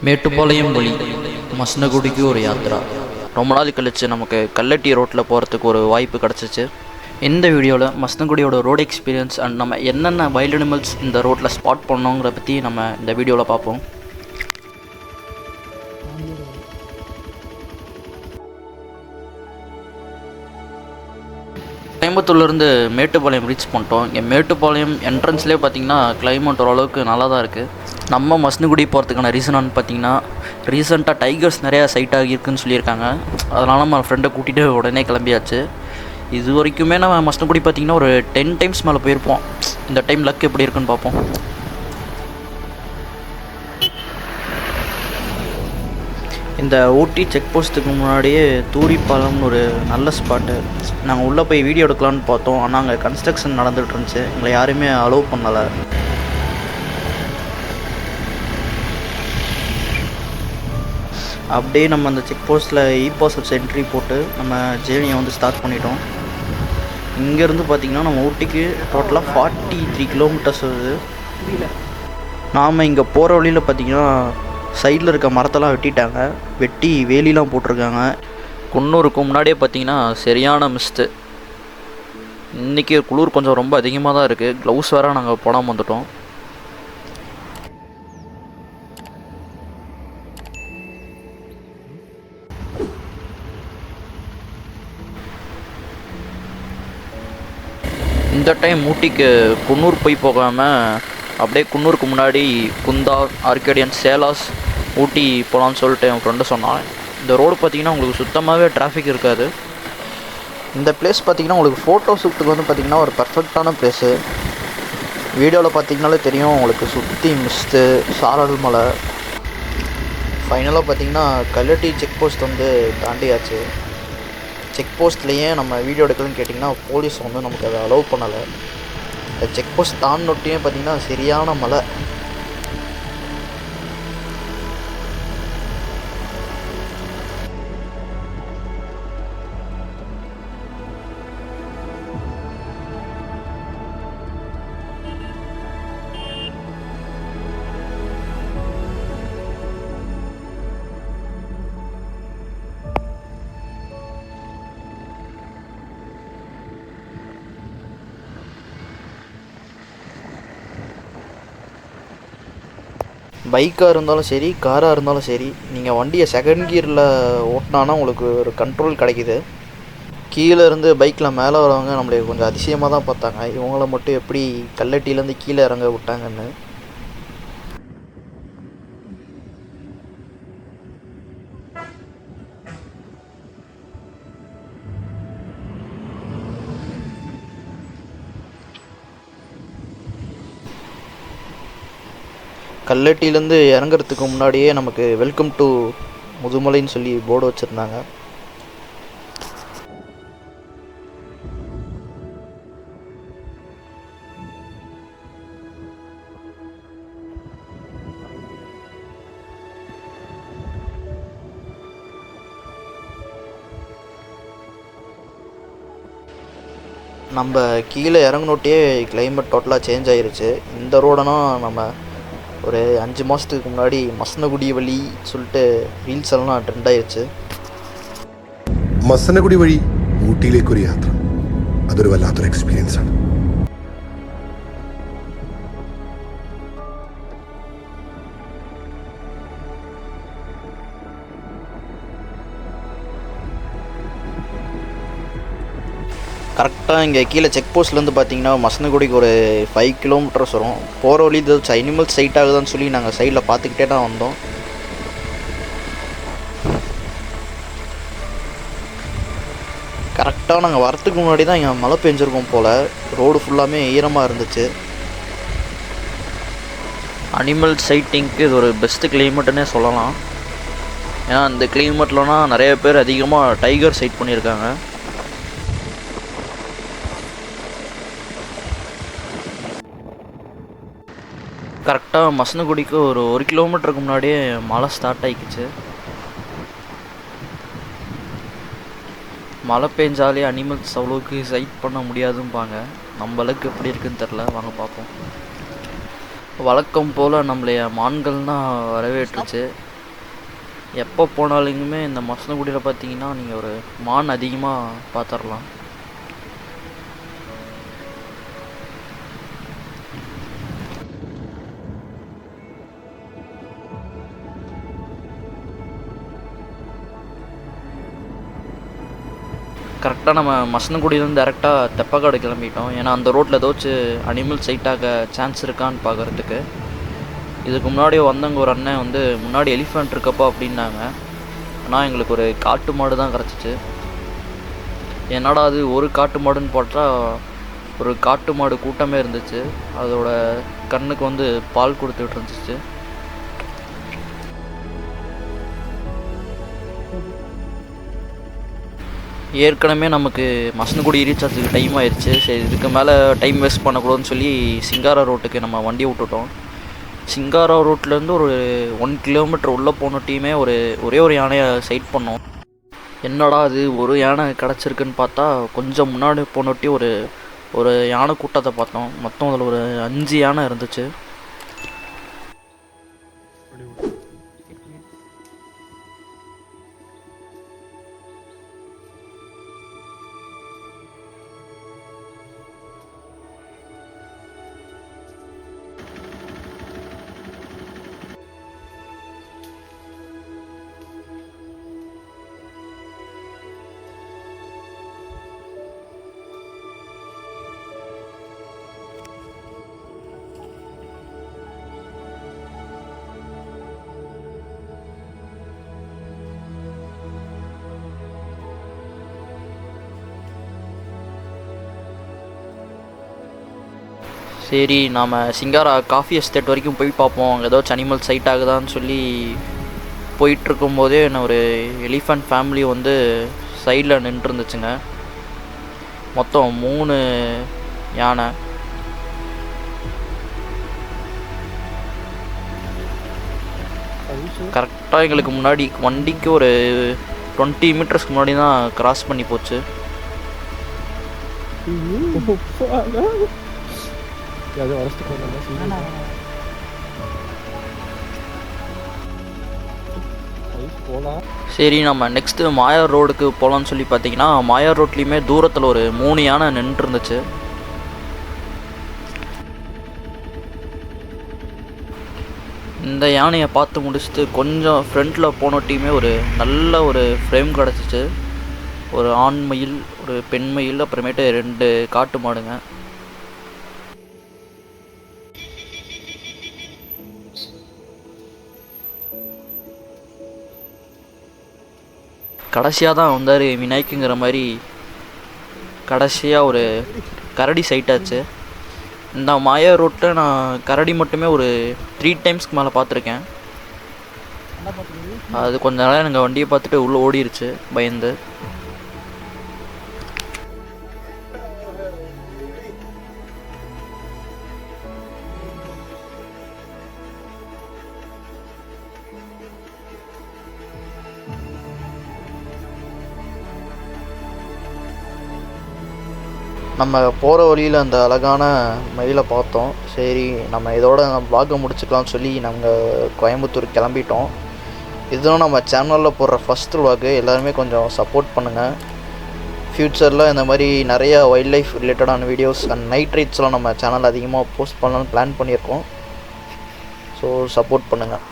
மேட்டுப்பாளையம் வழி மசனகுடிக்கு ஒரு யாத்ரா. ரொம்ப நாள் கழிச்சு நமக்கு கல்லட்டி ரோட்டில் போகிறதுக்கு ஒரு வாய்ப்பு கிடச்சிச்சு. இந்த வீடியோவில் மசனகுடியோட ரோடு எக்ஸ்பீரியன்ஸ் அண்ட் நம்ம என்னென்ன வைல்ட் அனிமல்ஸ் இந்த ரோட்டில் ஸ்பாட் பண்ணோங்கிற பற்றி நம்ம இந்த வீடியோவில் பார்ப்போம். கோயம்புத்தூர்லேருந்து மேட்டுப்பாளையம் ரீச் பண்ணிட்டோம். இங்கே மேட்டுப்பாளையம் என்ட்ரன்ஸ்லேயே பார்த்திங்கன்னா கிளைமேட் ஓரளவுக்கு நல்லா தான் இருக்குது. நம்ம மசனகுடி போகிறதுக்கான ரீசனானு பார்த்திங்கன்னா ரீசெண்டாக டைகர்ஸ் நிறையா சைட் ஆகியிருக்குன்னு சொல்லியிருக்காங்க. அதனால் நம்ம ஃப்ரெண்டை கூட்டிகிட்டு உடனே கிளம்பியாச்சு. இது வரைக்குமே நம்ம மசனகுடி பார்த்திங்கன்னா ஒரு 10 டைம்ஸ் மேலே போயிருப்போம். இந்த டைம் லக் எப்படி இருக்குன்னு பார்ப்போம். இந்த ஊட்டி செக் போஸ்ட்டுக்கு முன்னாடியே தூரிப்பாலம்னு ஒரு நல்ல ஸ்பாட்டு. நாங்கள் உள்ளே போய் வீடியோ எடுக்கலான்னு பார்த்தோம். ஆனால் அங்கே கன்ஸ்ட்ரக்ஷன் நடந்துகிட்டு இருந்துச்சு. எங்களை யாருமே அலோவ் பண்ணலை. அப்படியே நம்ம அந்த செக் போஸ்ட்டில் இ-பாஸ் என்ட்ரி போட்டு நம்ம ஜேர்னியை வந்து ஸ்டார்ட் பண்ணிட்டோம். இங்கேருந்து பார்த்திங்கன்னா நம்ம ஊட்டிக்கு டோட்டலாக 43 கிலோமீட்டர்ஸ் வருது. நாம் இங்கே போகிற வழியில் பார்த்திங்கன்னா சைடில் இருக்க மரத்தெல்லாம் வெட்டிட்டாங்க. வெட்டி வேலிலாம் போட்டிருக்காங்க. குன்னூருக்கு முன்னாடியே பார்த்திங்கன்னா சரியான மிஸ்ட்டு. இன்றைக்கி குளிர் கொஞ்சம் ரொம்ப அதிகமாக தான் இருக்குது. க்ளவுஸ் வேறு நாங்கள் போடாமல் வந்துட்டோம். இந்த டைம் ஊட்டிக்கு குன்னூர் போய் போகாமல் அப்படியே குன்னூருக்கு முன்னாடி குந்தா, ஆர்கேடியன், சேலாஸ், ஊட்டி போகலான்னு சொல்லிட்டு என் ஃப்ரெண்டு சொன்னான். இந்த ரோடு பார்த்திங்கன்னா உங்களுக்கு சுத்தமாகவே டிராஃபிக் இருக்காது. இந்த பிளேஸ் பார்த்திங்கன்னா உங்களுக்கு ஃபோட்டோ ஷூட்டுக்கு வந்து பார்த்திங்கன்னா ஒரு பர்ஃபெக்டான பிளேஸு. வீடியோவில் பார்த்திங்கனாலே தெரியும் உங்களுக்கு சுற்றி மிஸ்ட்டு, சாரல் மலை. ஃபைனலாக பார்த்திங்கன்னா கல்லட்டி செக் போஸ்ட் வந்து தாண்டியாச்சு. செக் போஸ்ட்லேயே நம்ம வீடியோ எடுக்கலன்னு கேட்டிங்கன்னா போலீஸ் வந்து நமக்கு அதை அலோவ் பண்ணலை. இந்த செக் போஸ்ட் தாண்டினொட்டியே பார்த்திங்கன்னா சரியான மலை. பைக்காக இருந்தாலும் சரி, காராக இருந்தாலும் சரி, நீங்கள் வண்டியை செகண்ட் கியரில் ஓட்டினானா உங்களுக்கு ஒரு கண்ட்ரோல் கிடைக்கிது. கீழே இருந்து பைக்கில் மேலே வரவங்க நம்மளுக்கு கொஞ்சம் அதிசயமாக தான் பார்த்தாங்க. இவங்கள மட்டும் எப்படி கல்லட்டிலேருந்து கீழே இறங்க விட்டாங்கன்னு. கல்லட்டிலேருந்து இறங்குறதுக்கு முன்னாடியே நமக்கு வெல்கம் டு முதுமலைன்னு சொல்லி போர்டு வச்சுருந்தாங்க. நம்ம கீழே இறங்கினோட்டே கிளைமேட் டோட்டலாக சேஞ்ச் ஆகிருச்சு. இந்த ரோடனா நம்ம ஒரு 5 மாதத்துக்கு முன்னாடி மசனகுடி வழி சொல்லிட்டு ரீல்ஸ் எல்லாம் ட்ரெண்ட் ആயிருச்சு. മസനഗുഡി വഴി ഊട്ടിയിലേക്കൊരു യാത്ര, അതൊരു വല്ലാത്തൊരു എക്സ്പീരിയൻസ് ആണ്. கரெக்டாக இங்கே கீழே செக் போஸ்ட்லேருந்து பார்த்தீங்கன்னா மசனகுடிக்கு ஒரு 5 கிலோமீட்டர்ஸ் வரும். போகிற வழி இது அனிமல் சைட் ஆகுதான்னு சொல்லி நாங்கள் சைடில் பார்த்துக்கிட்டே தான் வந்தோம். கரெக்டாக நாங்கள் வரத்துக்கு முன்னாடி தான் இங்கே மழை பெஞ்சிருக்கோம் போல். ரோடு ஃபுல்லாமே ஈரமாக இருந்துச்சு. அனிமல் சைட்டிங்க்கு இது ஒரு பெஸ்ட்டு கிளைமேட்டுன்னே சொல்லலாம். ஏன்னா இந்த கிளைமேட்லலாம் நிறைய பேர் அதிகமாக டைகர் சைட் பண்ணியிருக்காங்க. கரெக்டாக மசனகுடிக்கு ஒரு 1 கிலோமீட்டருக்கு முன்னாடியே மழை ஸ்டார்ட் ஆகிக்கிச்சு. மழை பெஞ்சாலே அனிமல்ஸ் அவ்வளோக்கு சைட் பண்ண முடியாதும்பாங்க. நம்மளுக்கு எப்படி இருக்குன்னு தெரில, வாங்க பார்ப்போம். வழக்கம் போல் நம்மளைய மான்கள் தான் வரவேற்றுச்சு. எப்போ போனாலுமே இந்த மசனகுடியில் பார்த்தீங்கன்னா நீங்கள் ஒரு மான் அதிகமாக பார்த்துடலாம். கரெக்டாக நம்ம மசனகுடியிலேருந்து டேரெக்டாக தெப்பக்காடு கிளம்பிட்டோம். ஏன்னா அந்த ரோட்டில் ஏதாச்சும் அனிமல் சைட்டாக சான்ஸ் இருக்கான்னு பார்க்குறதுக்கு. இதுக்கு முன்னாடி வந்தவங்க ஒரு அண்ணன் வந்து முன்னாடி எலிஃபண்ட் இருக்கப்போ அப்படின்னாங்க. ஆனால் எங்களுக்கு ஒரு காட்டு மாடு தான் கிடச்சிச்சு. என்னடா அது ஒரு காட்டு மாடுன்னு போட்டால் ஒரு காட்டு மாடு கூட்டமே இருந்துச்சு. அதோட கண்ணுக்கு வந்து பால் கொடுத்துட்டு இருந்துச்சு. ஏற்கனவே நமக்கு மசனகுடி ரீச் ஆகிறதுக்கு டைம் ஆயிடுச்சு. சரி, இதுக்கு மேலே டைம் வேஸ்ட் பண்ணக்கூடாதுன்னு சொல்லி சிங்காரா ரோட்டுக்கு நம்ம வண்டியை விட்டுட்டோம். சிங்காரா ரோட்லேருந்து ஒரு 1 கிலோமீட்டர் உள்ளே போனட்டியுமே ஒரே ஒரு யானையை சைட் பண்ணோம். என்னடா அது ஒரு யானை கிடச்சிருக்குன்னு பார்த்தா கொஞ்சம் முன்னாடி போனட்டி ஒரு யானை கூட்டத்தை பார்த்தோம். மொத்தம் அதில் ஒரு 5 யானை இருந்துச்சு. சரி, நாம் சிங்காரா காஃபி எஸ்டேட் வரைக்கும் போய் பார்ப்போம், அங்கே ஏதாச்சும் அனிமல் சைட் ஆகுதான்னு சொல்லி போயிட்டுருக்கும்போதே என்ன ஒரு எலிஃபண்ட் ஃபேமிலி வந்து சைடில் நின்றுருந்துச்சுங்க. மொத்தம் 3 யானை. கரெக்டாக எங்களுக்கு முன்னாடி வண்டிக்கு ஒரு 20 மீட்டர்ஸ்க்கு முன்னாடி தான் கிராஸ் பண்ணி போச்சு. சரி, நம்ம நெக்ஸ்ட்டு மாயார் ரோடுக்கு போகலான்னு சொல்லி பார்த்தீங்கன்னா மாயார் ரோட்லேயுமே தூரத்தில் ஒரு 3 யானை நின்று இருந்துச்சு. இந்த யானையை பார்த்து முடிச்சுட்டு கொஞ்சம் ஃப்ரண்ட்டில் போனோட்டியுமே ஒரு நல்ல ஒரு ஃப்ரேம் கிடச்சிச்சு. ஒரு ஆண் மயில், ஒரு பெண் மயில், அப்புறமேட்டு 2 காட்டு மாடுங்க. கடைசியாக தான் வந்தார் விநாயக்குங்கிற மாதிரி. கடைசியாக ஒரு கரடி சைட்டாச்சு. இந்த மாயா ரோட்டில் நான் கரடி மட்டுமே ஒரு 3 டைம்ஸ்க்கு மேலே பார்த்துருக்கேன். அது கொஞ்ச நாளாக எனக்கு வண்டியை பார்த்துட்டு உள்ளே ஓடிருச்சு பயந்து. நம்ம போகிற வழியில் அந்த அழகான மயிலை பார்த்தோம். சரி, நம்ம இதோட vlog முடிச்சுக்கலாம்னு சொல்லி நாங்கள் கோயம்புத்தூர் கிளம்பிட்டோம். இதுவும் நம்ம சேனலில் போடுற ஃபஸ்ட் vlog. எல்லாருமே கொஞ்சம் சப்போர்ட் பண்ணுங்கள். ஃப்யூச்சரில் இந்த மாதிரி நிறையா வைல்ட் லைஃப் ரிலேட்டடான வீடியோஸ் அண்ட் நைட் ரைட்ஸ்லாம் நம்ம சேனல் அதிகமாக போஸ்ட் பண்ணலான்னு பிளான் பண்ணியிருக்கோம். ஸோ சப்போர்ட் பண்ணுங்கள்.